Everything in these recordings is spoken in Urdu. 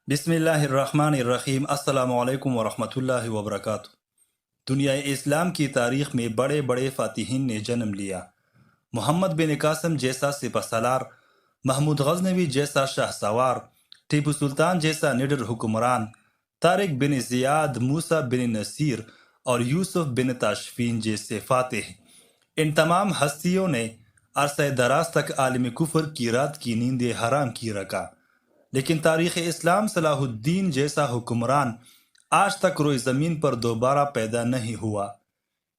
بسم اللہ الرحمن الرحیم۔ السلام علیکم ورحمۃ اللہ وبرکاتہ۔ دنیا اسلام کی تاریخ میں بڑے بڑے فاتحین نے جنم لیا۔ محمد بن قاسم جیسا سپہ سالار، محمود غزنوی جیسا شاہ سوار، ٹیپو سلطان جیسا نڈر حکمران، طارق بن زیاد، موسیٰ بن نصیر اور یوسف بن تاشفین جیسے فاتح، ان تمام ہستیوں نے عرصہ دراز تک عالم کفر کی رات کی نیندیں حرام کی رکھا، لیکن تاریخ اسلام صلاح الدین جیسا حکمران آج تک روئے زمین پر دوبارہ پیدا نہیں ہوا۔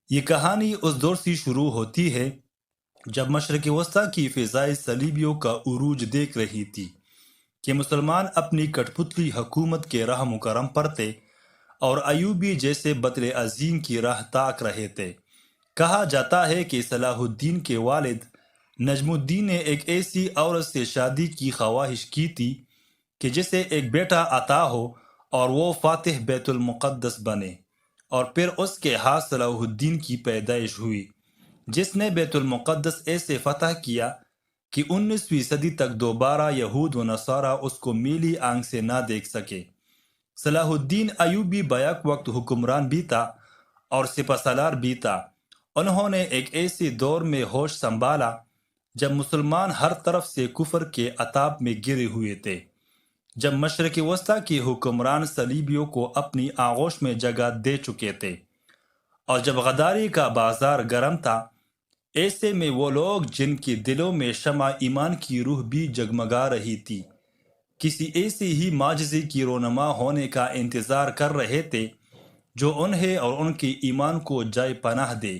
یہ کہانی اس دور سے شروع ہوتی ہے جب مشرق وسطیٰ کی فضائے صلیبیوں کا عروج دیکھ رہی تھی کہ مسلمان اپنی کٹ پتلی حکومت کے راہ مکرم پر تھے اور ایوبی جیسے بطل عظیم کی راہ تاک رہے تھے۔ کہا جاتا ہے کہ صلاح الدین کے والد نجم الدین نے ایک ایسی عورت سے شادی کی خواہش کی تھی کہ جسے ایک بیٹا عطا ہو اور وہ فاتح بیت المقدس بنے، اور پھر اس کے ہاتھ صلاح الدین کی پیدائش ہوئی، جس نے بیت المقدس ایسے فتح کیا کہ 19ویں صدی تک دوبارہ یہود و نصارہ اس کو میلی آنکھ سے نہ دیکھ سکے۔ صلاح الدین ایوبی بیک وقت حکمران بھی تھا اور سپہ سالار بھی تھا۔ انہوں نے ایک ایسے دور میں ہوش سنبھالا جب مسلمان ہر طرف سے کفر کے عتاب میں گرے ہوئے تھے، جب مشرق وسطیٰ کے حکمران صلیبیوں کو اپنی آغوش میں جگہ دے چکے تھے، اور جب غداری کا بازار گرم تھا۔ ایسے میں وہ لوگ جن کے دلوں میں شمع ایمان کی روح بھی جگمگا رہی تھی، کسی ایسی ہی معجزے کی رونما ہونے کا انتظار کر رہے تھے جو انہیں اور ان کے ایمان کو جائے پناہ دے۔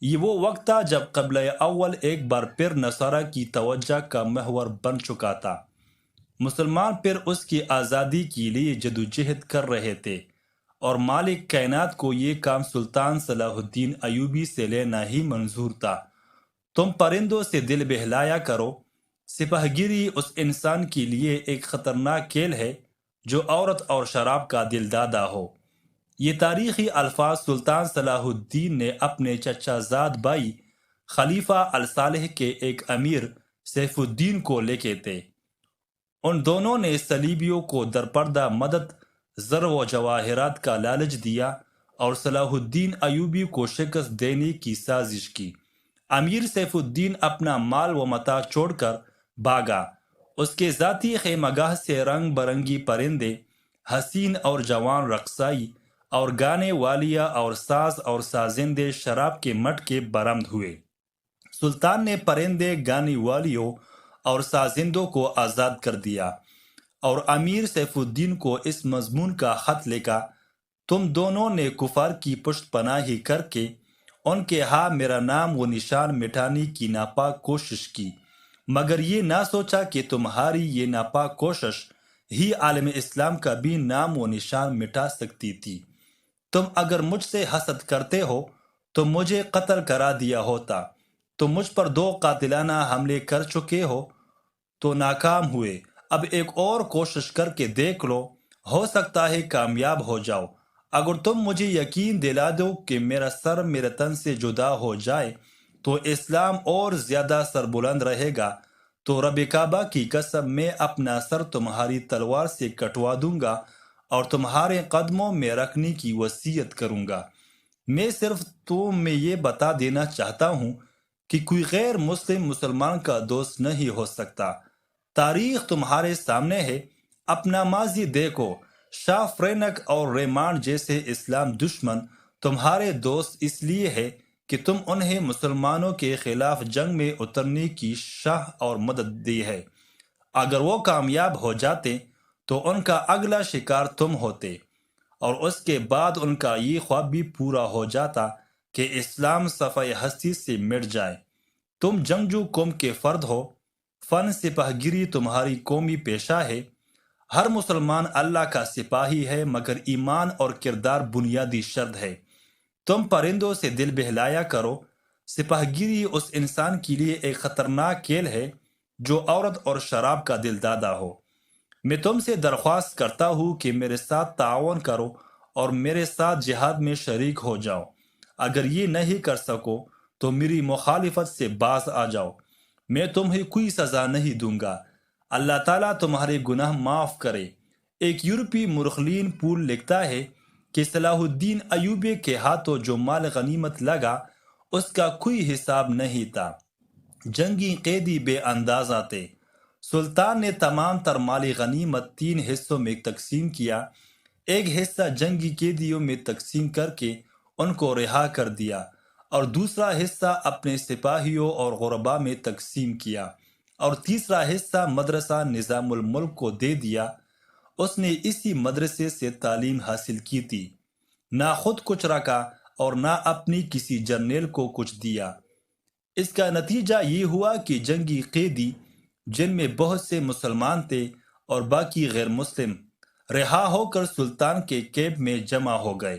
یہ وہ وقت تھا جب قبلہ اول ایک بار پھر نصارہ کی توجہ کا محور بن چکا تھا۔ مسلمان پھر اس کی آزادی کے لیے جدوجہد کر رہے تھے، اور مالک کائنات کو یہ کام سلطان صلاح الدین ایوبی سے لینا ہی منظور تھا۔ تم پرندوں سے دل بہلایا کرو، سپاہ گیری اس انسان کے لیے ایک خطرناک کھیل ہے جو عورت اور شراب کا دل دادا ہو۔ یہ تاریخی الفاظ سلطان صلاح الدین نے اپنے چچا زاد بھائی خلیفہ الصالح کے ایک امیر سیف الدین کو لکھے تھے۔ ان دونوں نے صلیبیوں کو درپردہ مدد، زر و جواہرات کا لالچ دیا اور صلاح الدین ایوبی کو شکست دینے کی سازش کی۔ امیر سیف الدین اپنا مال و متاع چھوڑ کر بھاگا۔ اس کے ذاتی خیمہ گاہ سے رنگ برنگی پرندے، حسین اور جوان رقصائی اور گانے والیاں اور ساز اور سازندے شراب کے مٹکے برآمد ہوئے۔ سلطان نے پرندے، گانے والیوں اور سازندوں کو آزاد کر دیا، اور امیر سیف الدین کو اس مضمون کا خط لکھا: تم دونوں نے کفار کی پشت پناہی کر کے ان کے ہاں میرا نام و نشان مٹانے کی ناپاک کوشش کی، مگر یہ نہ سوچا کہ تمہاری یہ ناپاک کوشش ہی عالم اسلام کا بھی نام و نشان مٹا سکتی تھی۔ تم اگر مجھ سے حسد کرتے ہو تو مجھے قتل کرا دیا ہوتا۔ تم مجھ پر 2 قاتلانہ حملے کر چکے تو ناکام ہوئے، اب ایک اور کوشش کر کے دیکھ لو، ہو سکتا ہے کامیاب ہو جاؤ۔ اگر تم مجھے یقین دلا دو کہ میرا سر میرے تن سے جدا ہو جائے تو اسلام اور زیادہ سربلند رہے گا، تو رب کعبہ کی قسم میں اپنا سر تمہاری تلوار سے کٹوا دوں گا اور تمہارے قدموں میں رکھنے کی وصیت کروں گا۔ میں صرف تم میں یہ بتا دینا چاہتا ہوں کہ کوئی غیر مسلم مسلمان کا دوست نہیں ہو سکتا۔ تاریخ تمہارے سامنے ہے، اپنا ماضی دیکھو۔ شاہ فرینک اور ریمانڈ جیسے اسلام دشمن تمہارے دوست اس لیے ہے کہ تم انہیں مسلمانوں کے خلاف جنگ میں اترنے کی شاہ اور مدد دی ہے۔ اگر وہ کامیاب ہو جاتے تو ان کا اگلا شکار تم ہوتے، اور اس کے بعد ان کا یہ خواب بھی پورا ہو جاتا کہ اسلام صفحہ ہستی سے مٹ جائے۔ تم جنگجو قوم کے فرد ہو، فن سپاہ گیری تمہاری قومی پیشہ ہے۔ ہر مسلمان اللہ کا سپاہی ہے، مگر ایمان اور کردار بنیادی شرط ہے۔ تم پرندوں سے دل بہلایا کرو، سپاہ گیری اس انسان کے لیے ایک خطرناک کھیل ہے جو عورت اور شراب کا دل دادا ہو۔ میں تم سے درخواست کرتا ہوں کہ میرے ساتھ تعاون کرو اور میرے ساتھ جہاد میں شریک ہو جاؤ۔ اگر یہ نہیں کر سکو تو میری مخالفت سے باز آ جاؤ، میں تمہیں کوئی سزا نہیں دوں گا۔ اللہ تعالیٰ تمہارے گناہ معاف کرے۔ ایک یورپی مرخلین پول لکھتا ہے کہ صلاح الدین ایوبی کے ہاتھوں جو مال غنیمت لگا اس کا کوئی حساب نہیں تھا۔ جنگی قیدی بے اندازہ تھے۔ سلطان نے تمام تر مالی غنیمت 3 حصوں میں تقسیم کیا۔ ایک حصہ جنگی قیدیوں میں تقسیم کر کے ان کو رہا کر دیا اور دوسرا حصہ اپنے سپاہیوں اور غربا میں تقسیم کیا اور تیسرا حصہ مدرسہ نظام الملک کو دے دیا۔ اس نے اسی مدرسے سے تعلیم حاصل کی تھی، نہ خود کچھ رکھا اور نہ اپنی کسی جرنیل کو کچھ دیا۔ اس کا نتیجہ یہ ہوا کہ جنگی قیدی، جن میں بہت سے مسلمان تھے اور باقی غیر مسلم، رہا ہو کر سلطان کے کیمپ میں جمع ہو گئے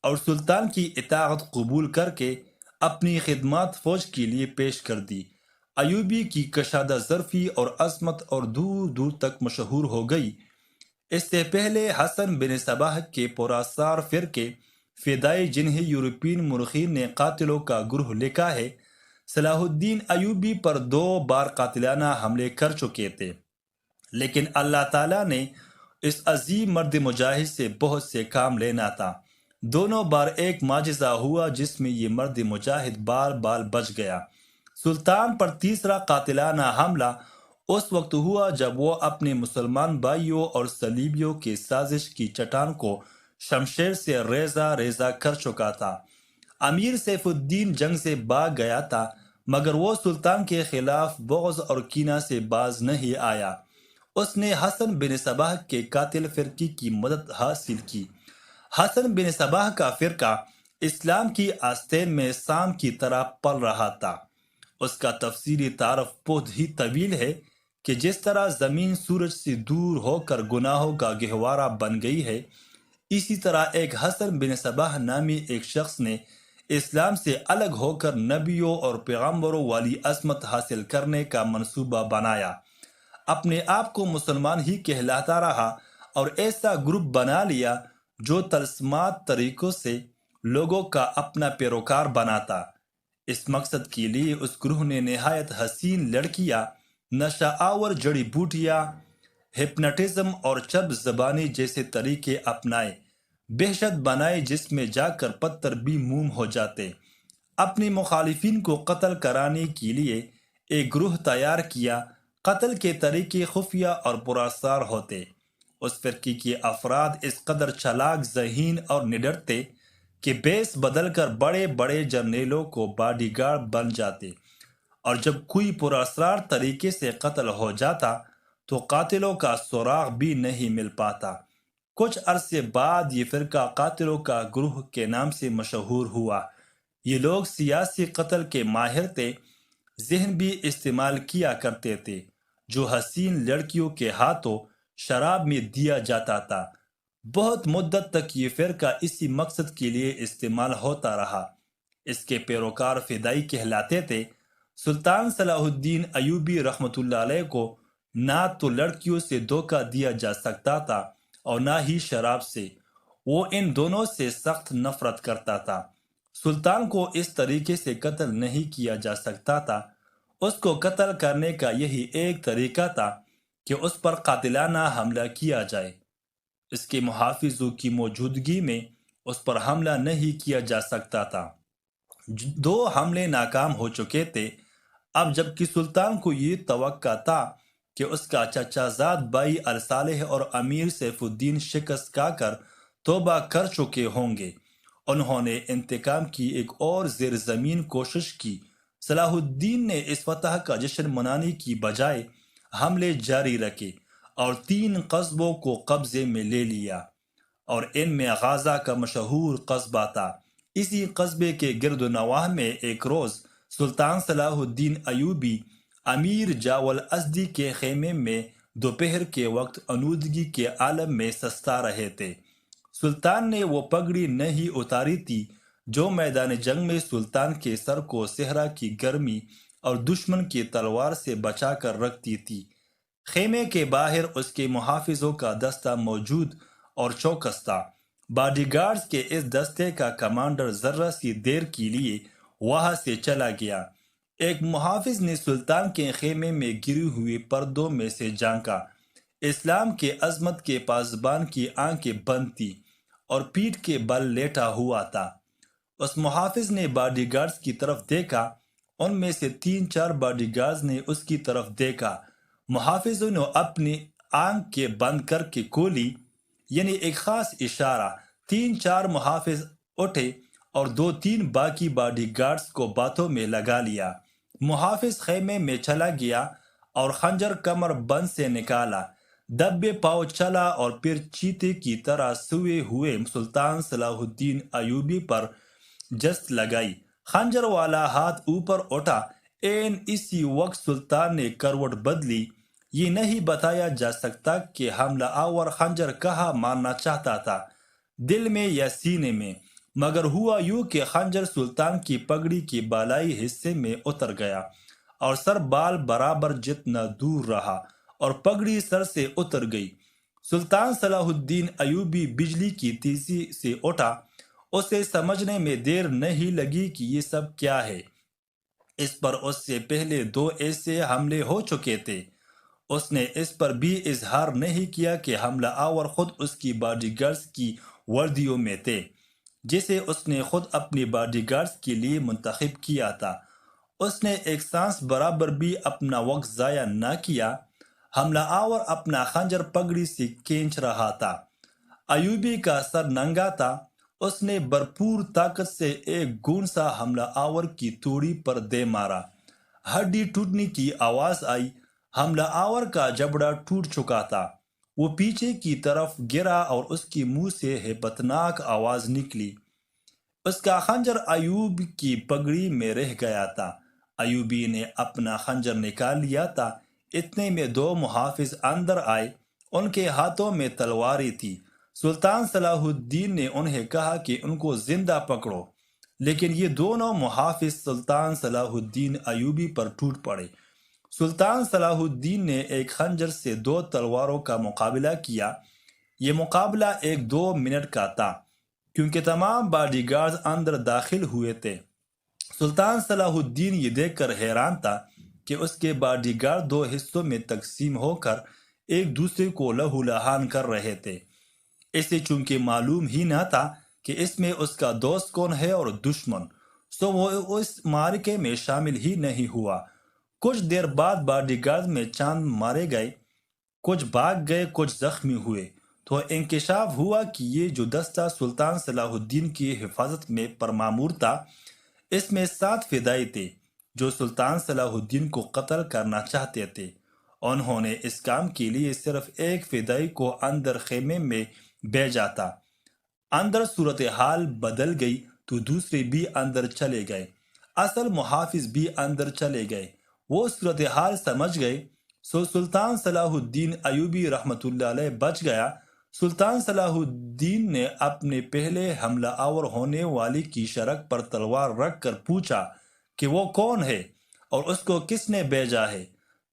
اور سلطان کی اطاعت قبول کر کے اپنی خدمات فوج کے لیے پیش کر دی۔ ایوبی کی کشادہ ظرفی اور عظمت اور دور دور تک مشہور ہو گئی۔ اس سے پہلے حسن بن صباح کے پراسرار فرقے فدائی، جنہیں یورپین مورخین نے قاتلوں کا گروہ لکھا ہے، صلاح الدین ایوبی پر 2 بار قاتلانہ حملے کر چکے تھے، لیکن اللہ تعالیٰ نے اس عظیم مرد مجاہد سے بہت سے کام لینا تھا۔ دونوں بار ایک معجزہ ہوا جس میں یہ مرد مجاہد بال بال بچ گیا۔ سلطان پر تیسرا قاتلانہ حملہ اس وقت ہوا جب وہ اپنے مسلمان بھائیوں اور صلیبیوں کی سازش کی چٹان کو شمشیر سے ریزہ ریزہ کر چکا تھا۔ امیر سیف الدین جنگ سے بھاگ گیا تھا، مگر وہ سلطان کے خلاف بغض اور کینہ سے باز نہیں آیا۔ اس نے حسن بن صباح کے قاتل فرقے کی مدد حاصل کی۔ حسن بن صباح کا فرقہ اسلام کی آستین میں سام کی طرح پل رہا تھا۔ اس کا تفصیلی تعارف بہت ہی طویل ہے کہ جس طرح زمین سورج سے دور ہو کر گناہوں کا گہوارہ بن گئی ہے، اسی طرح ایک حسن بن صباح نامی ایک شخص نے اسلام سے الگ ہو کر نبیوں اور پیغمبروں والی عظمت حاصل کرنے کا منصوبہ بنایا۔ اپنے آپ کو مسلمان ہی کہلاتا رہا اور ایسا گروپ بنا لیا جو طلسمات طریقوں سے لوگوں کا اپنا پیروکار بناتا۔ اس مقصد کے لیے اس گروہ نے نہایت حسین لڑکیاں، نشہ آور جڑی بوٹیاں، ہپناٹزم اور چرب زبانی جیسے طریقے اپنائے، بحشت بنائے جس میں جا کر پتھر بھی موم ہو جاتے۔ اپنے مخالفین کو قتل کرانے کے لیے ایک گروہ تیار کیا۔ قتل کے طریقے خفیہ اور پراسرار ہوتے۔ اس فرقے کے افراد اس قدر چالاک، ذہین اور نڈر تھے کہ بیس بدل کر بڑے بڑے جرنیلوں کو باڈی گارڈ بن جاتے، اور جب کوئی پراسرار طریقے سے قتل ہو جاتا تو قاتلوں کا سراغ بھی نہیں مل پاتا۔ کچھ عرصے بعد یہ فرقہ قاتلوں کا گروہ کے نام سے مشہور ہوا۔ یہ لوگ سیاسی قتل کے ماہر تھے، ذہن بھی استعمال کیا کرتے تھے جو حسین لڑکیوں کے ہاتھوں شراب میں دیا جاتا تھا۔ بہت مدت تک یہ فرقہ اسی مقصد کے لیے استعمال ہوتا رہا۔ اس کے پیروکار فدائی کہلاتے تھے۔ سلطان صلاح الدین ایوبی رحمۃ اللہ علیہ کو نہ تو لڑکیوں سے دھوکہ دیا جا سکتا تھا اور نہ ہی شراب سے۔ وہ ان دونوں سے سخت نفرت کرتا تھا۔ سلطان کو اس طریقے سے قتل نہیں کیا جا سکتا تھا۔ اس کو قتل کرنے کا یہی ایک طریقہ تھا کہ اس پر قاتلانہ حملہ کیا جائے۔ اس کے محافظوں کی موجودگی میں اس پر حملہ نہیں کیا جا سکتا تھا۔ 2 حملے ناکام ہو چکے تھے۔ اب جبکہ سلطان کو یہ توقع تھا کہ اس کا چچا زاد بھائی الصالح اور امیر سیف الدین شکست کھا کر توبہ کر چکے ہوں گے، انہوں نے انتقام کی ایک اور زیر زمین کوشش کی۔ صلاح الدین نے اس فتح کا جشن منانے کی بجائے حملے جاری رکھے اور 3 قصبوں کو قبضے میں لے لیا، اور ان میں غازہ کا مشہور قصبہ تھا۔ اسی قصبے کے گرد و نواح میں ایک روز سلطان صلاح الدین ایوبی امیر جاول ازدی کے خیمے میں دوپہر کے وقت آلودگی کے عالم میں سستا رہے تھے۔ سلطان نے وہ پگڑی نہیں اتاری تھی جو میدان جنگ میں سلطان کے سر کو صحرا کی گرمی اور دشمن کی تلوار سے بچا کر رکھتی تھی۔ خیمے کے باہر اس کے محافظوں کا دستہ موجود اور چوکس تھا۔ باڈی گارڈز کے اس دستے کا کمانڈر ذرہ سی دیر کے لیے وہاں سے چلا گیا۔ ایک محافظ نے سلطان کے خیمے میں گرے ہوئے پردوں میں سے جھانکا۔ اسلام کے عظمت کے پاسبان کی آنکھیں بند تھی اور پیٹھ کے بل لیٹا ہوا تھا۔ اس محافظ نے باڈی گارڈز کی طرف دیکھا، ان میں سے 3-4 باڈی گارڈز نے اس کی طرف دیکھا۔ محافظ نے اپنی آنکھ کے بند کر کے کھولی، یعنی ایک خاص اشارہ۔ 3-4 محافظ اٹھے اور 2-3 باقی باڈی گارڈز کو باتوں میں لگا لیا۔ محافظ خیمے میں چلا گیا اور خنجر کمر بند سے نکالا، دبے پاؤں چلا اور پھر چیتے کی طرح سوئے ہوئے سلطان صلاح الدین ایوبی پر جست لگائی۔ خنجر والا ہاتھ اوپر اٹھا۔ عین اسی وقت سلطان نے کروٹ بدلی۔ یہ نہیں بتایا جا سکتا کہ حملہ آور خنجر کہاں مارنا چاہتا تھا، دل میں یا سینے میں، مگر ہوا یوں کہ خنجر سلطان کی پگڑی کے بالائی حصے میں اتر گیا اور سر بال برابر جتنا دور رہا اور پگڑی سر سے اتر گئی۔ سلطان صلاح الدین ایوبی بجلی کی تیزی سے اٹھا۔ اسے سمجھنے میں دیر نہیں لگی کہ یہ سب کیا ہے۔ اس پر اس سے پہلے 2 ایسے حملے ہو چکے تھے۔ اس نے اس پر بھی اظہار نہیں کیا کہ حملہ آور خود اس کی باڈی گارڈز کی وردیوں میں تھے، جسے اس نے خود اپنی باڈی گارڈز کے لیے منتخب کیا تھا۔ اس نے ایک سانس برابر بھی اپنا وقت ضائع نہ کیا۔ حملہ آور اپنا خنجر پگڑی سے کھینچ رہا تھا۔ ایوبی کا سر ننگا تھا۔ اس نے بھرپور طاقت سے ایک گون سا حملہ آور کی توڑی پر دے مارا۔ ہڈی ٹوٹنے کی آواز آئی۔ حملہ آور کا جبڑا ٹوٹ چکا تھا۔ وہ پیچھے کی طرف گرا اور اس کی منہ سے ہیبتناک آواز نکلی۔ اس کا خنجر ایوب کی پگڑی میں رہ گیا تھا۔ ایوبی نے اپنا خنجر نکال لیا تھا۔ اتنے میں 2 محافظ اندر آئے۔ ان کے ہاتھوں میں تلواریں تھی۔ سلطان صلاح الدین نے انہیں کہا کہ ان کو زندہ پکڑو، لیکن یہ دونوں محافظ سلطان صلاح الدین ایوبی پر ٹوٹ پڑے۔ سلطان صلاح الدین نے ایک خنجر سے 2 تلواروں کا مقابلہ کیا۔ یہ مقابلہ 1-2 منٹ کا تھا، کیونکہ تمام باڈی گارڈز اندر داخل ہوئے تھے۔ سلطان صلاح الدین یہ دیکھ کر حیران تھا کہ اس کے باڈی گارڈ 2 حصوں میں تقسیم ہو کر ایک دوسرے کو لہو لہان کر رہے تھے۔ اسے چونکہ معلوم ہی نہ تھا کہ اس میں اس کا دوست کون ہے اور دشمن، سو وہ اس معرکے میں شامل ہی نہیں ہوا۔ کچھ دیر بعد باڈی گارڈ میں چاند مارے گئے، کچھ بھاگ گئے، کچھ زخمی ہوئے، تو انکشاف ہوا کہ یہ جو دستہ سلطان صلاح الدین کی حفاظت میں پرمامور تھا، اس میں 7 فدائی تھے جو سلطان صلاح الدین کو قتل کرنا چاہتے تھے۔ انہوں نے اس کام کے لیے صرف ایک فدائی کو اندر خیمے میں بھیجا تھا۔ اندر صورتحال بدل گئی تو دوسرے بھی اندر چلے گئے۔ اصل محافظ بھی اندر چلے گئے۔ وہ صورتحال سمجھ گئے، سو سلطان صلاح الدین ایوبی رحمۃ اللہ علیہ بچ گیا۔ سلطان صلاح الدین نے اپنے پہلے حملہ آور ہونے والے کی شرک پر تلوار رکھ کر پوچھا کہ وہ کون ہے اور اس کو کس نے بھیجا ہے۔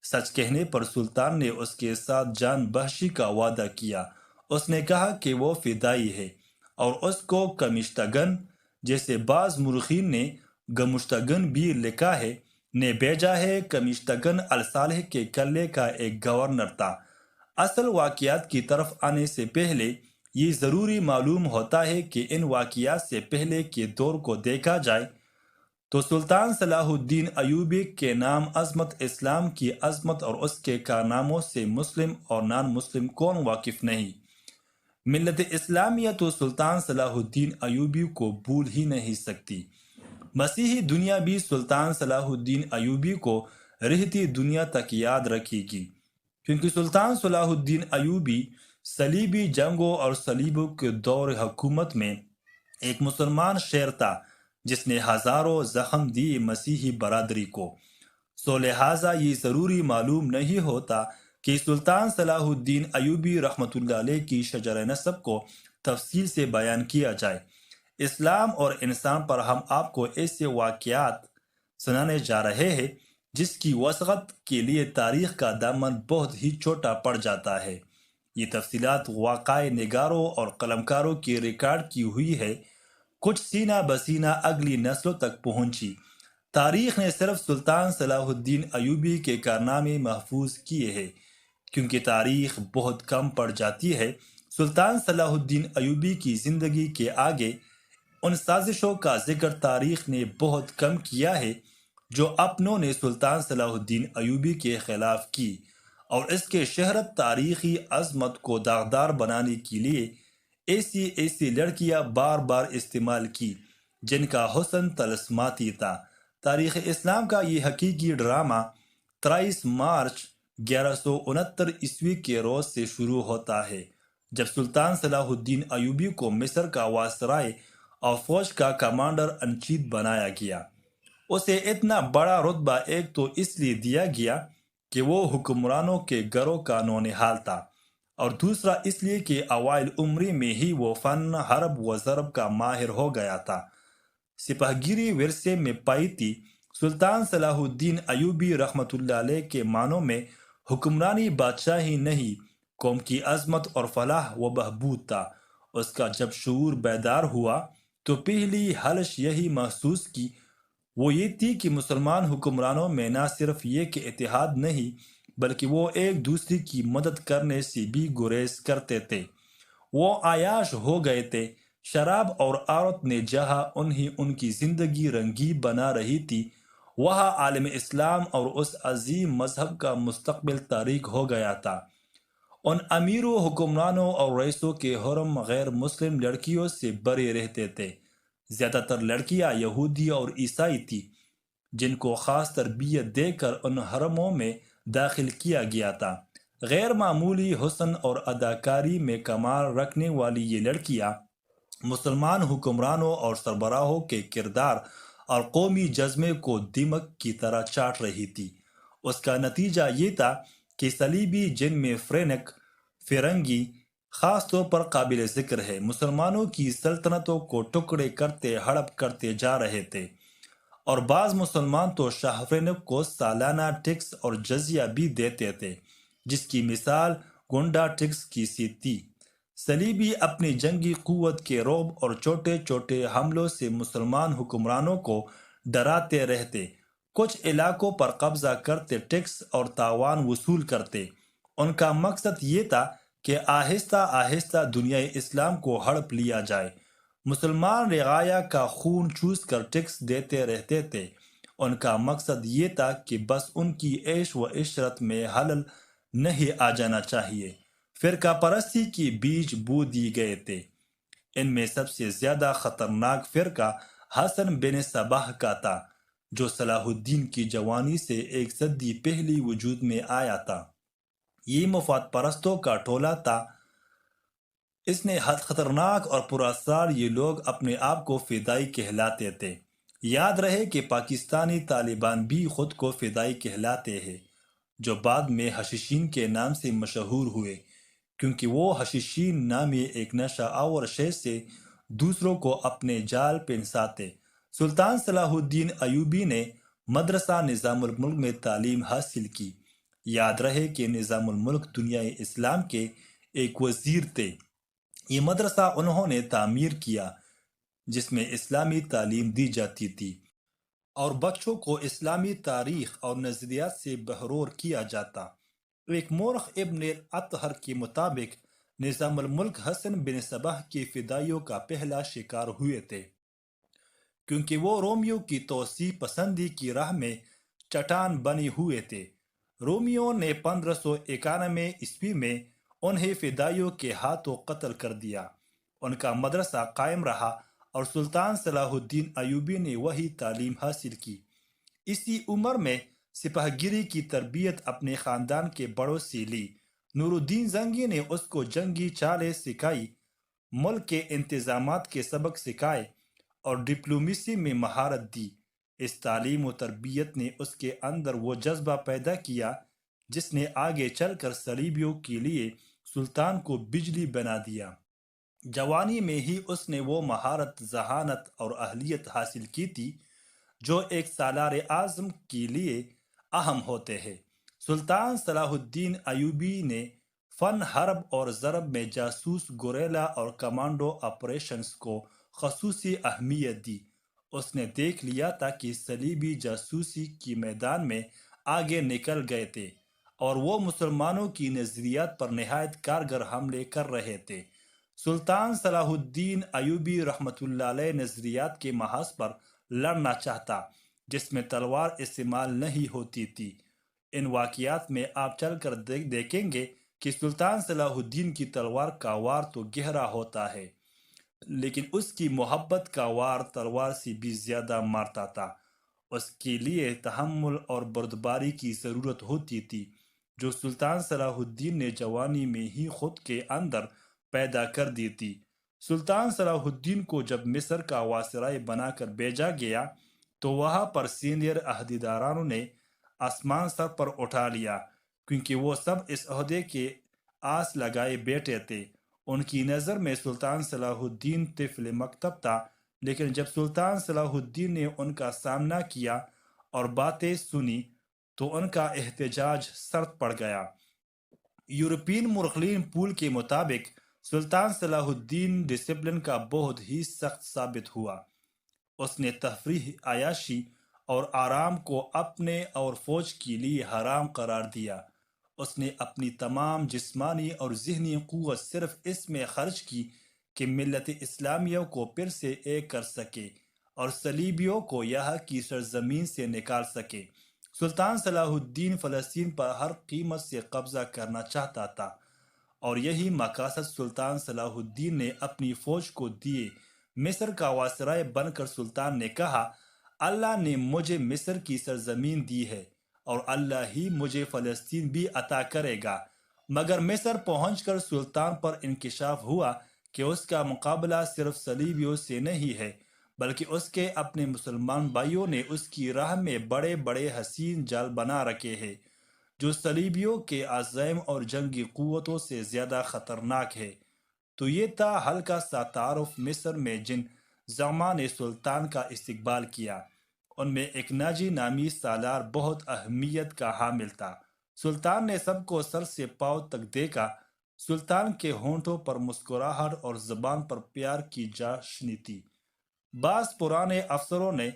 سچ کہنے پر سلطان نے اس کے ساتھ جان بخشی کا وعدہ کیا۔ اس نے کہا کہ وہ فدائی ہے اور اس کو کمشتگن، جیسے بعض مورخین نے گمشتگن بھی لکھا ہے، نے بھیجا ہے۔ کمشتگن الصالح کے قلعے کا ایک گورنر تھا۔ اصل واقعات کی طرف آنے سے پہلے یہ ضروری معلوم ہوتا ہے کہ ان واقعات سے پہلے کے دور کو دیکھا جائے تو سلطان صلاح الدین ایوبی کے نام عظمت، اسلام کی عظمت اور اس کے کارناموں سے مسلم اور نان مسلم کون واقف نہیں؟ ملت اسلامیہ تو سلطان صلاح الدین ایوبی کو بھول ہی نہیں سکتی۔ مسیحی دنیا بھی سلطان صلاح الدین ایوبی کو رہتی دنیا تک یاد رکھے گی، کیونکہ سلطان صلاح الدین ایوبی صلیبی جنگوں اور صلیبوں کے دور حکومت میں ایک مسلمان شیر تھا جس نے ہزاروں زخم دیے مسیحی برادری کو۔ سو لہٰذا یہ ضروری معلوم نہیں ہوتا کہ سلطان صلاح الدین ایوبی رحمۃ اللہ علیہ کی شجر نسب کو تفصیل سے بیان کیا جائے۔ اسلام اور انسان پر ہم آپ کو ایسے واقعات سنانے جا رہے ہیں جس کی وسعت کے لیے تاریخ کا دامن بہت ہی چھوٹا پڑ جاتا ہے۔ یہ تفصیلات واقعہ نگاروں اور قلمکاروں کی ریکارڈ کی ہوئی ہے، کچھ سینہ بسینہ اگلی نسلوں تک پہنچی۔ تاریخ نے صرف سلطان صلاح الدین ایوبی کے کارنامے محفوظ کیے ہیں، کیونکہ تاریخ بہت کم پڑ جاتی ہے۔ سلطان صلاح الدین ایوبی کی زندگی کے آگے ان سازشوں کا ذکر تاریخ نے بہت کم کیا ہے جو اپنوں نے سلطان صلاح الدین ایوبی کے خلاف کی، اور اس کے شہرت تاریخی عظمت کو داغدار بنانے کے لیے ایسی لڑکیاں بار بار استعمال کی جن کا حسن طلسماتی تھا۔ تاریخ اسلام کا یہ حقیقی ڈرامہ 23 مارچ 1169 کے روز سے شروع ہوتا ہے جب سلطان صلاح الدین ایوبی کو مصر کا وائسرائے اور فوج کا کمانڈر ان چیف بنایا گیا۔ اسے اتنا بڑا رتبہ ایک تو اس لیے دیا گیا کہ وہ حکمرانوں کے گروہ کا نونہال تھا، اور دوسرا اس لیے کہ اوائل عمری میں ہی وہ فن حرب و ضرب کا ماہر ہو گیا تھا۔ سپہ گیری ورثے میں پائی تھی۔ سلطان صلاح الدین ایوبی رحمۃ اللہ علیہ کے معنوں میں حکمرانی بادشاہی نہیں، قوم کی عظمت اور فلاح و بہبود تھا۔ اس کا جب شعور بیدار ہوا تو پہلی حلش یہی محسوس کی، وہ یہ تھی کہ مسلمان حکمرانوں میں نہ صرف یہ کہ اتحاد نہیں بلکہ وہ ایک دوسرے کی مدد کرنے سے بھی گریز کرتے تھے۔ وہ عیاش ہو گئے تھے۔ شراب اور عورت نے جہاں ان کی زندگی رنگین بنا رہی تھی، وہاں عالم اسلام اور اس عظیم مذہب کا مستقبل تاریک ہو گیا تھا۔ ان امیروں، حکمرانوں اور رئیسوں کے حرم غیر مسلم لڑکیوں سے بھرے رہتے تھے۔ زیادہ تر لڑکیاں یہودی اور عیسائی تھیں جن کو خاص تربیت دے کر ان حرموں میں داخل کیا گیا تھا۔ غیر معمولی حسن اور اداکاری میں کمال رکھنے والی یہ لڑکیاں مسلمان حکمرانوں اور سربراہوں کے کردار اور قومی جذبے کو دمک کی طرح چاٹ رہی تھی۔ اس کا نتیجہ یہ تھا کہ صلیبی، جن میں فرنگی خاص طور پر قابل ذکر ہے، مسلمانوں کی سلطنتوں کو ٹکڑے کرتے ہڑپ کرتے جا رہے تھے، اور بعض مسلمان تو شاہ فرنگ کو سالانہ ٹیکس اور جزیہ بھی دیتے تھے، جس کی مثال گونڈا ٹیکس کی سی تھی۔ صلیبی اپنی جنگی قوت کے رعب اور چھوٹے چھوٹے حملوں سے مسلمان حکمرانوں کو ڈراتے رہتے، کچھ علاقوں پر قبضہ کرتے، ٹیکس اور تاوان وصول کرتے۔ ان کا مقصد یہ تھا کہ آہستہ آہستہ دنیا اسلام کو ہڑپ لیا جائے۔ مسلمان رعایا کا خون چوس کر ٹیکس دیتے رہتے تھے۔ ان کا مقصد یہ تھا کہ بس ان کی عیش و عشرت میں خلل نہیں آ جانا چاہیے۔ فرقہ پرستی کی بیج بو دی گئے تھے۔ ان میں سب سے زیادہ خطرناک فرقہ حسن بن صباح کا تھا، جو صلاح الدین کی جوانی سے ایک صدی پہلے وجود میں آیا تھا۔ یہ مفاد پرستوں کا ٹولہ تھا۔ اس نے خطرناک اور پراسرار یہ لوگ اپنے آپ کو فدائی کہلاتے تھے۔ یاد رہے کہ پاکستانی طالبان بھی خود کو فدائی کہلاتے ہیں، جو بعد میں حشیشین کے نام سے مشہور ہوئے، کیونکہ وہ حشیشین نامی ایک نشہ آور شے سے دوسروں کو اپنے جال پھنساتے۔ سلطان صلاح الدین ایوبی نے مدرسہ نظام الملک میں تعلیم حاصل کی۔ یاد رہے کہ نظام الملک دنیا اسلام کے ایک وزیر تھے۔ یہ مدرسہ انہوں نے تعمیر کیا جس میں اسلامی تعلیم دی جاتی تھی اور بچوں کو اسلامی تاریخ اور نظریات سے بحرور کیا جاتا۔ ایک مورخ ابن اطہر کے مطابق نظام الملک حسن بن صباح کی فدائیوں کا پہلا شکار ہوئے تھے، کیونکہ وہ رومیوں کی توسیع پسندی کی راہ میں چٹان بنے ہوئے تھے۔ رومیوں نے 1591 عیسوی میں انہیں فدائیوں کے ہاتھوں قتل کر دیا۔ ان کا مدرسہ قائم رہا اور سلطان صلاح الدین ایوبی نے وہی تعلیم حاصل کی۔ اسی عمر میں سپہ گیری کی تربیت اپنے خاندان کے بڑوں سے لی۔ نور الدین زنگی نے اس کو جنگی چالیں سکھائی، ملک کے انتظامات کے سبق سکھائے اور ڈپلومیسی میں مہارت دی۔ اس تعلیم و تربیت نے اس کے اندر وہ جذبہ پیدا کیا جس نے آگے چل کر صلیبیوں کے لیے سلطان کو بجلی بنا دیا۔ جوانی میں ہی اس نے وہ مہارت، ذہانت اور اہلیت حاصل کی تھی جو ایک سالار اعظم کے لیے اہم ہوتے ہیں۔ سلطان صلاح الدین ایوبی نے فن حرب اور ضرب میں جاسوس، گوریلا اور کمانڈو آپریشنز کو خصوصی اہمیت دی۔ اس نے دیکھ لیا تھا کہ صلیبی جاسوسی کے میدان میں آگے نکل گئے تھے۔ اور وہ مسلمانوں کی نظریات پر نہایت کارگر حملے کر رہے تھے۔ سلطان صلاح الدین ایوبی رحمۃ اللہ علیہ نظریات کے محاذ پر لڑنا چاہتا، جس میں تلوار استعمال نہیں ہوتی تھی۔ ان واقعات میں آپ چل کر دیکھیں گے کہ سلطان صلاح الدین کی تلوار کا وار تو گہرا ہوتا ہے، لیکن اس کی محبت کا وار تلوار سے بھی زیادہ مارتا تھا۔ اس کے لیے تحمل اور بردباری کی ضرورت ہوتی تھی، جو سلطان صلاح الدین نے جوانی میں ہی خود کے اندر پیدا کر دی تھی۔ سلطان صلاح الدین کو جب مصر کا وائسرائے بنا کر بھیجا گیا تو وہاں پر سینئر عہدیدارانوں نے آسمان سر پر اٹھا لیا، کیونکہ وہ سب اس عہدے کے آس لگائے بیٹھے تھے۔ ان کی نظر میں سلطان صلاح الدین طفل مکتب تھا، لیکن جب سلطان صلاح الدین نے ان کا سامنا کیا اور باتیں سنی تو ان کا احتجاج سرد پڑ گیا۔ یورپین مرخلین پول کے مطابق سلطان صلاح الدین ڈسپلن کا بہت ہی سخت ثابت ہوا۔ اس نے تفریح، عیاشی اور آرام کو اپنے اور فوج کے لیے حرام قرار دیا۔ اس نے اپنی تمام جسمانی اور ذہنی قوت صرف اس میں خرچ کی کہ ملت اسلامیہ کو پھر سے ایک کر سکے اور صلیبیوں کو یہاں کی سرزمین سے نکال سکے۔ سلطان صلاح الدین فلسطین پر ہر قیمت سے قبضہ کرنا چاہتا تھا، اور یہی مقاصد سلطان صلاح الدین نے اپنی فوج کو دیے۔ مصر کا وائسرائے بن کر سلطان نے کہا، اللہ نے مجھے مصر کی سرزمین دی ہے اور اللہ ہی مجھے فلسطین بھی عطا کرے گا۔ مگر مصر پہنچ کر سلطان پر انکشاف ہوا کہ اس کا مقابلہ صرف صلیبیوں سے نہیں ہے، بلکہ اس کے اپنے مسلمان بھائیوں نے اس کی راہ میں بڑے بڑے حسین جال بنا رکھے ہیں، جو صلیبیوں کے عزائم اور جنگی قوتوں سے زیادہ خطرناک ہے۔ تو یہ تھا ہلکا سا تعارف مصر میں جن زعماء نے سلطان کا استقبال کیا۔ ان میں ایک ناجی نامی سالار بہت اہمیت کا حامل تھا۔ سلطان نے سب کو سر سے پاؤں تک دیکھا۔ سلطان کے ہونٹوں پر مسکراہٹ اور زبان پر پیار کی چاشنی تھی۔ بعض پرانے افسروں نے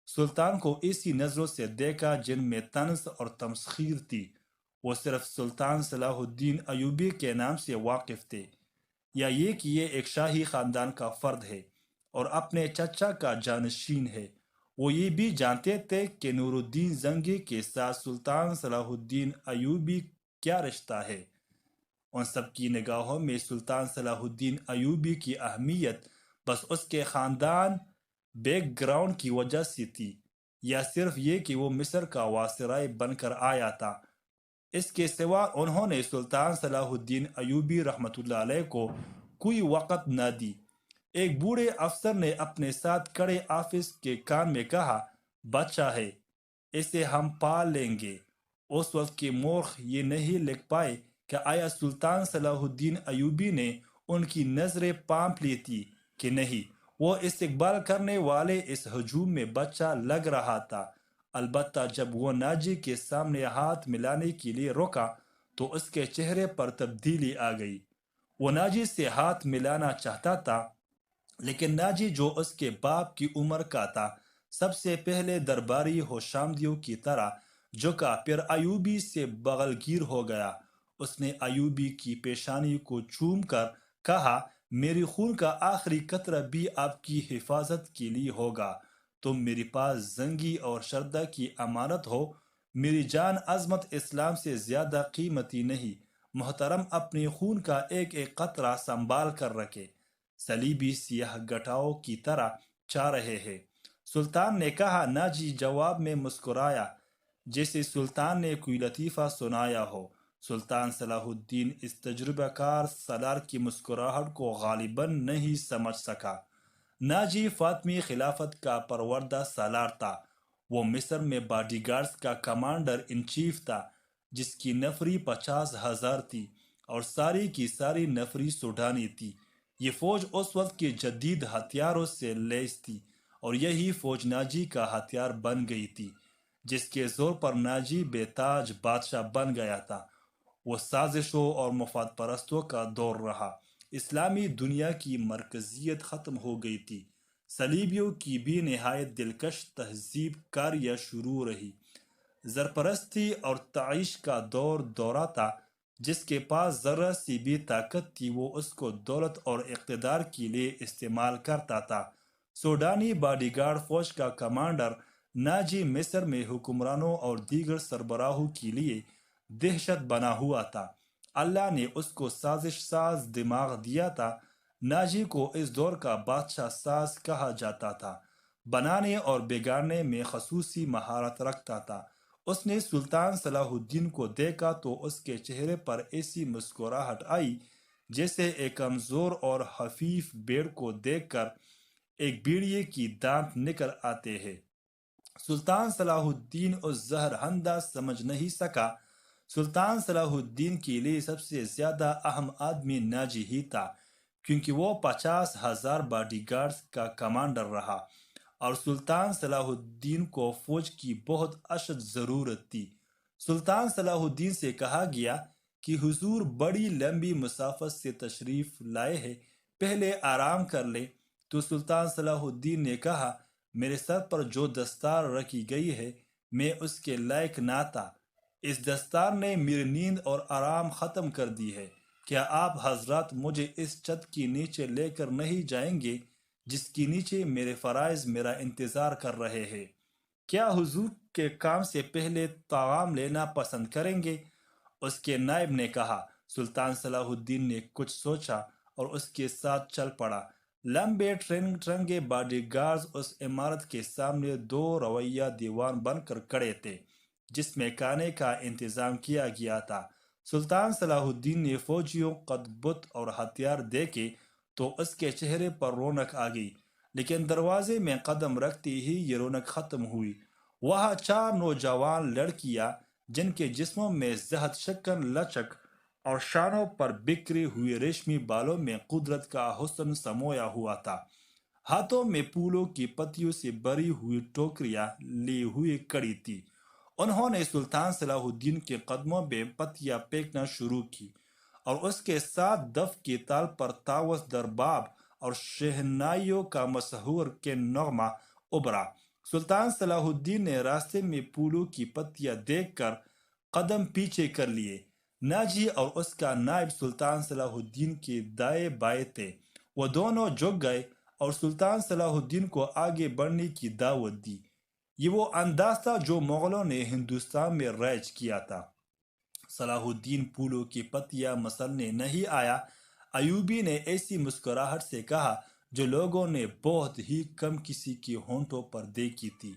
سلطان کو اسی نظروں سے دیکھا جن میں طنز اور تمسخیر تھی۔ وہ صرف سلطان صلاح الدین ایوبی کے نام سے واقف تھے، یا یہ کہ یہ ایک شاہی خاندان کا فرد ہے اور اپنے چچا کا جانشین ہے۔ وہ یہ بھی جانتے تھے کہ نور الدین زنگی کے ساتھ سلطان صلاح الدین ایوبی کیا رشتہ ہے۔ ان سب کی نگاہوں میں سلطان صلاح الدین ایوبی کی اہمیت بس اس کے خاندان بیک گراؤنڈ کی وجہ سے تھی، یا صرف یہ کہ وہ مصر کا وائسرائے بن کر آیا تھا۔ اس کے سوا انہوں نے سلطان صلاح الدین ایوبی رحمۃ اللہ علیہ کو کوئی وقت نہ دی۔ ایک بوڑھے افسر نے اپنے ساتھ کھڑے آفس کے کان میں کہا، بچہ ہے، اسے ہم پال لیں گے۔ اس وقت کے مورخ یہ نہیں لکھ پائے کہ آیا سلطان صلاح الدین ایوبی نے ان کی نظریں پانپ لی تھی کہ نہیں۔ وہ استقبال کرنے والے اس ہجوم میں بچہ لگ رہا تھا، البتہ جب وہ ناجی کے سامنے ہاتھ ملانے کے لیے رکا تو اس کے چہرے پر تبدیلی آ گئی۔ وہ ناجی سے ہاتھ ملانا چاہتا تھا، لیکن ناجی جو اس کے باپ کی عمر کا تھا سب سے پہلے درباری ہوشامدیوں کی طرح جھکا، پھر ایوبی سے بغل گیر ہو گیا۔ اس نے ایوبی کی پیشانی کو چوم کر کہا، میری خون کا آخری قطرہ بھی آپ کی حفاظت کے لیے ہوگا۔ تم میرے پاس زنگی اور شردہ کی امانت ہو۔ میری جان عظمت اسلام سے زیادہ قیمتی نہیں۔ محترم اپنے خون کا ایک ایک قطرہ سنبھال کر رکھے، صلیبی سیاہ گٹھاؤں کی طرح چاہ رہے ہیں۔ سلطان نے کہا۔ ناجی جواب میں مسکرایا جیسے سلطان نے کوئی لطیفہ سنایا ہو۔ سلطان صلاح الدین اس تجربہ کار سالار کی مسکراہٹ کو غالباً نہیں سمجھ سکا۔ ناجی فاطمی خلافت کا پروردہ سالار تھا۔ وہ مصر میں باڈی گارڈز کا کمانڈر ان چیف تھا، جس کی نفری 50,000 تھی اور ساری کی ساری نفری سوڈانی تھی۔ یہ فوج اس وقت کے جدید ہتھیاروں سے لیس تھی، اور یہی فوج ناجی کا ہتھیار بن گئی تھی، جس کے زور پر ناجی بے تاج بادشاہ بن گیا تھا۔ وہ سازشوں اور مفاد پرستوں کا دور رہا۔ اسلامی دنیا کی مرکزیت ختم ہو گئی تھی۔ صلیبیوں کی بھی نہایت دلکش تہذیب کاریاں شروع رہی۔ زرپرستی اور تعیش کا دورہ تھا۔ جس کے پاس ذرا سی بھی طاقت تھی وہ اس کو دولت اور اقتدار کے لیے استعمال کرتا تھا۔ سوڈانی باڈی گارڈ فوج کا کمانڈر ناجی مصر میں حکمرانوں اور دیگر سربراہوں کے لیے دہشت بنا ہوا تھا۔ اللہ نے اس کو سازش ساز دماغ دیا تھا۔ ناجی کو اس دور کا بادشاہ ساز کہا جاتا تھا۔ بنانے اور بگاڑنے میں خصوصی مہارت رکھتا تھا۔ اس نے سلطان صلاح الدین کو دیکھا تو اس کے چہرے پر ایسی مسکراہٹ آئی جیسے ایک کمزور اور حفیف بھیڑ کو دیکھ کر ایک بھیڑیے کی دانت نکل آتے ہیں۔ سلطان صلاح الدین اس زہر ہندہ سمجھ نہیں سکا۔ سلطان صلاح الدین کے لیے سب سے زیادہ اہم آدمی ناجی ہی تھا، کیونکہ وہ 50,000 باڈی گارڈز کا کمانڈر رہا اور سلطان صلاح الدین کو فوج کی بہت اشد ضرورت تھی۔ سلطان صلاح الدین سے کہا گیا کہ حضور بڑی لمبی مسافت سے تشریف لائے ہیں، پہلے آرام کر لیں۔ تو سلطان صلاح الدین نے کہا، میرے سر پر جو دستار رکھی گئی ہے میں اس کے لائق نہ تھا۔ اس دستار نے میری نیند اور آرام ختم کر دی ہے۔ کیا آپ حضرات مجھے اس چھت کے نیچے لے کر نہیں جائیں گے جس کے نیچے میرے فرائض میرا انتظار کر رہے ہیں؟ کیا حضور کے کام سے پہلے طعام لینا پسند کریں گے؟ اس کے نائب نے کہا۔ سلطان صلاح الدین نے کچھ سوچا اور اس کے ساتھ چل پڑا۔ لمبے ٹرنگے باڈی گارڈز اس عمارت کے سامنے 2 رویہ دیوان بن کر کھڑے تھے جس میں کھانے کا انتظام کیا گیا تھا۔ سلطان صلاح الدین نے فوجیوں قد بت اور ہتھیار دیکھے تو اس کے چہرے پر رونق آ گئی، لیکن دروازے میں قدم رکھتے ہی یہ رونق ختم ہوئی۔ وہاں 4 نوجوان لڑکیاں جن کے جسموں میں زہد شکن لچک اور شانوں پر بکھرے ہوئے ریشمی بالوں میں قدرت کا حسن سمویا ہوا تھا، ہاتھوں میں پھولوں کی پتیوں سے بھری ہوئی ٹوکریاں لی ہوئی کڑی تھی۔ انہوں نے سلطان صلاح الدین کے قدموں میں پتیاں پھینکنا شروع کی اور اس کے ساتھ دف کی تال پر طاوس در باب اور شہنائیوں کا مسحور کے نغمہ ابھرا۔ سلطان صلاح الدین نے راستے میں پھولوں کی پتیاں دیکھ کر قدم پیچھے کر لیے۔ ناجی اور اس کا نائب سلطان صلاح الدین کے دائیں بائیں تھے۔ وہ دونوں جھک گئے اور سلطان صلاح الدین کو آگے بڑھنے کی دعوت دی۔ یہ وہ انداز تھا جو مغلوں نے ہندوستان میں رائج کیا تھا۔ صلاح الدین پھولوں کی پتیاں مسلنے نہیں آیا۔ ایوبی نے ایسی مسکراہٹ سے کہا جو لوگوں نے بہت ہی کم کسی کے ہونٹوں پر دیکھی تھی،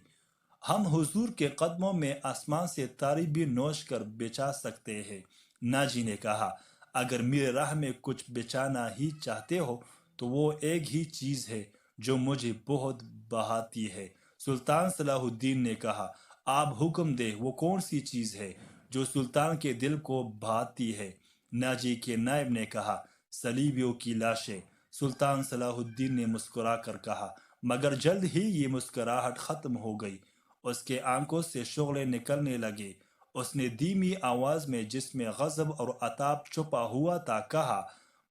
ہم حضور کے قدموں میں آسمان سے تاری بھی نوش کر بچا سکتے ہیں۔ ناجی نے کہا، اگر میرے راہ میں کچھ بچانا ہی چاہتے ہو تو وہ ایک ہی چیز ہے جو مجھے بہت بہاتی ہے۔ سلطان صلاح الدین نے کہا، آپ حکم دیں، وہ کون سی چیز ہے جو سلطان کے دل کو بھاتی ہے؟ ناجی کے نائب نے کہا، صلیبیوں کی لاشیں۔ سلطان صلاح الدین نے مسکرا کر کہا، مگر جلد ہی یہ مسکراہٹ ختم ہو گئی۔ اس کے آنکھوں سے شعلے نکلنے لگے۔ اس نے دھیمی آواز میں جس میں غضب اور عتاب چھپا ہوا تھا کہا،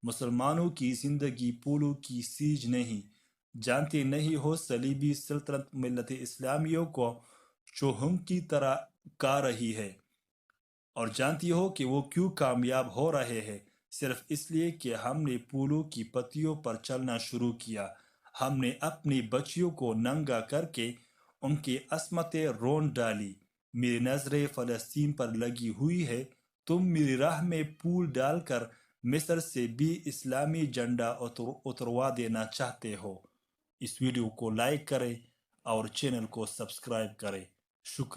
مسلمانوں کی زندگی پھولوں کی سیج نہیں، جانتے نہیں ہو صلیبی سلطنت ملت اسلامیوں کو چوہوں کی طرح کھا رہی ہے، اور جانتی ہو کہ وہ کیوں کامیاب ہو رہے ہیں؟ صرف اس لیے کہ ہم نے پھولوں کی پتیوں پر چلنا شروع کیا۔ ہم نے اپنی بچیوں کو ننگا کر کے ان کی عصمتیں رون ڈالی۔ میری نظریں فلسطین پر لگی ہوئی ہے۔ تم میری راہ میں پھول ڈال کر مصر سے بھی اسلامی جھنڈا اتروا دینا چاہتے ہو۔ اس ویڈیو کو لائک کریں اور چینل کو سبسکرائب کریں۔ شکریہ۔